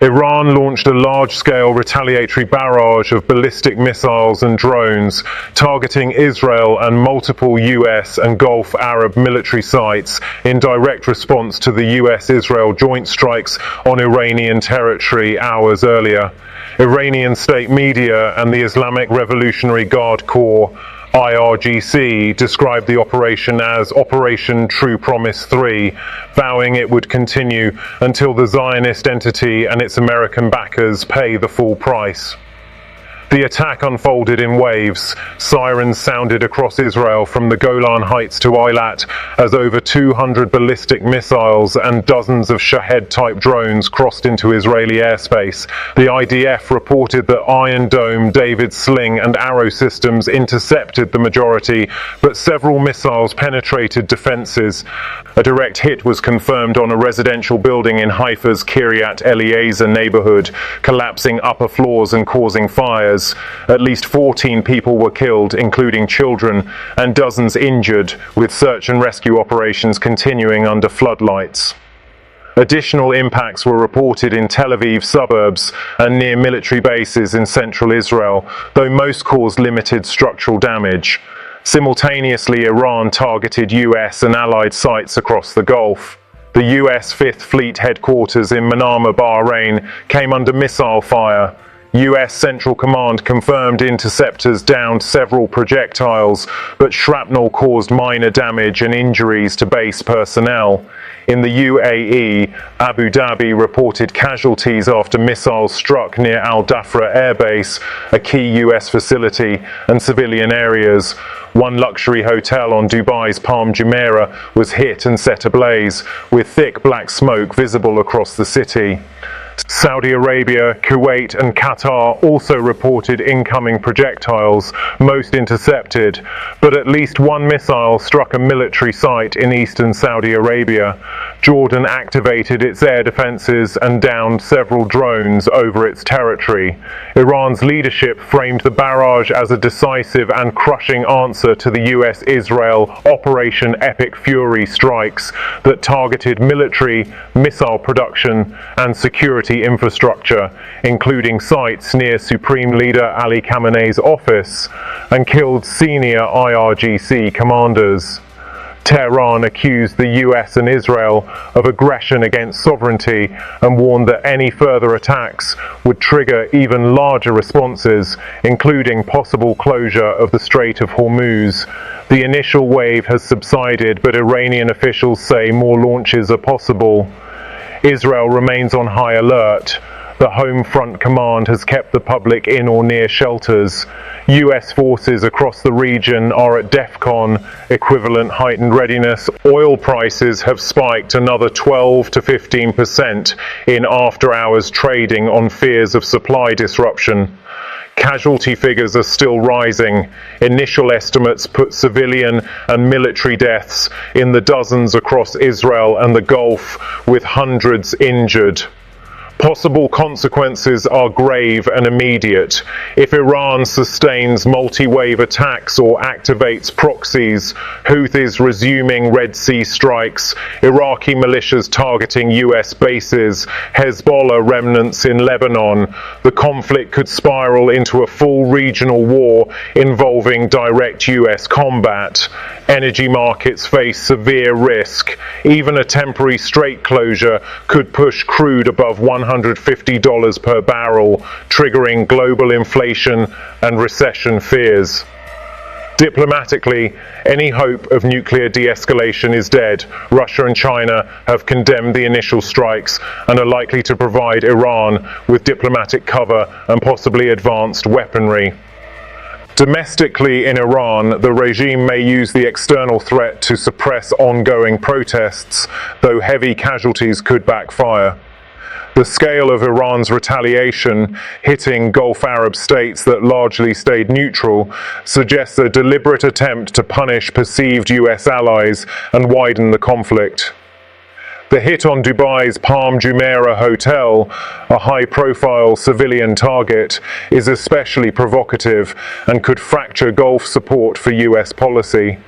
Iran launched a large-scale retaliatory barrage of ballistic missiles and drones, targeting Israel and multiple US and Gulf Arab military sites in direct response to the US-Israel joint strikes on Iranian territory hours earlier. Iranian state media and the Islamic Revolutionary Guard Corps IRGC described the operation as Operation True Promise 3, vowing it would continue until the Zionist entity and its American backers pay the full price. The attack unfolded in waves. Sirens sounded across Israel from the Golan Heights to Eilat as over 200 ballistic missiles and dozens of Shahed-type drones crossed into Israeli airspace. The IDF reported that Iron Dome, David Sling and Arrow systems intercepted the majority, but several missiles penetrated defenses. A direct hit was confirmed on a residential building in Haifa's Kiryat Eliezer neighborhood, collapsing upper floors and causing fires. At least 14 people were killed, including children, and dozens injured, with search and rescue operations continuing under floodlights. Additional impacts were reported in Tel Aviv suburbs and near military bases in central Israel, though most caused limited structural damage. Simultaneously, Iran targeted US and allied sites across the Gulf. The US 5th Fleet headquarters in Manama, Bahrain, came under missile fire. US Central Command confirmed interceptors downed several projectiles, but shrapnel caused minor damage and injuries to base personnel. In the UAE, Abu Dhabi reported casualties after missiles struck near Al Dhafra Air Base, a key US facility, and civilian areas. One luxury hotel on Dubai's Palm Jumeirah was hit and set ablaze, with thick black smoke visible across the city. Saudi Arabia, Kuwait and Qatar also reported incoming projectiles, most intercepted, but at least one missile struck a military site in eastern Saudi Arabia. Jordan activated its air defenses and downed several drones over its territory. Iran's leadership framed the barrage as a decisive and crushing answer to the US-Israel Operation Epic Fury strikes that targeted military, missile production and security infrastructure, including sites near Supreme Leader Ali Khamenei's office, and killed senior IRGC commanders. Tehran accused the US and Israel of aggression against sovereignty and warned that any further attacks would trigger even larger responses, including possible closure of the Strait of Hormuz. The initial wave has subsided, but Iranian officials say more launches are possible. Israel remains on high alert. The Home Front Command has kept the public in or near shelters. US forces across the region are at DEFCON, equivalent heightened readiness. Oil prices have spiked another 12 to 15% in after-hours trading on fears of supply disruption. Casualty figures are still rising. Initial estimates put civilian and military deaths in the dozens across Israel and the Gulf, with hundreds injured. Possible consequences are grave and immediate. If Iran sustains multi-wave attacks or activates proxies, Houthis resuming Red Sea strikes, Iraqi militias targeting US bases, Hezbollah remnants in Lebanon, the conflict could spiral into a full regional war involving direct US combat. Energy markets face severe risk. Even a temporary strait closure could push crude above $150 per barrel, triggering global inflation and recession fears. Diplomatically, any hope of nuclear de-escalation is dead. Russia and China have condemned the initial strikes and are likely to provide Iran with diplomatic cover and possibly advanced weaponry. Domestically in Iran, the regime may use the external threat to suppress ongoing protests, though heavy casualties could backfire. The scale of Iran's retaliation, hitting Gulf Arab states that largely stayed neutral, suggests a deliberate attempt to punish perceived US allies and widen the conflict. The hit on Dubai's Palm Jumeirah hotel, a high-profile civilian target, is especially provocative and could fracture Gulf support for US policy.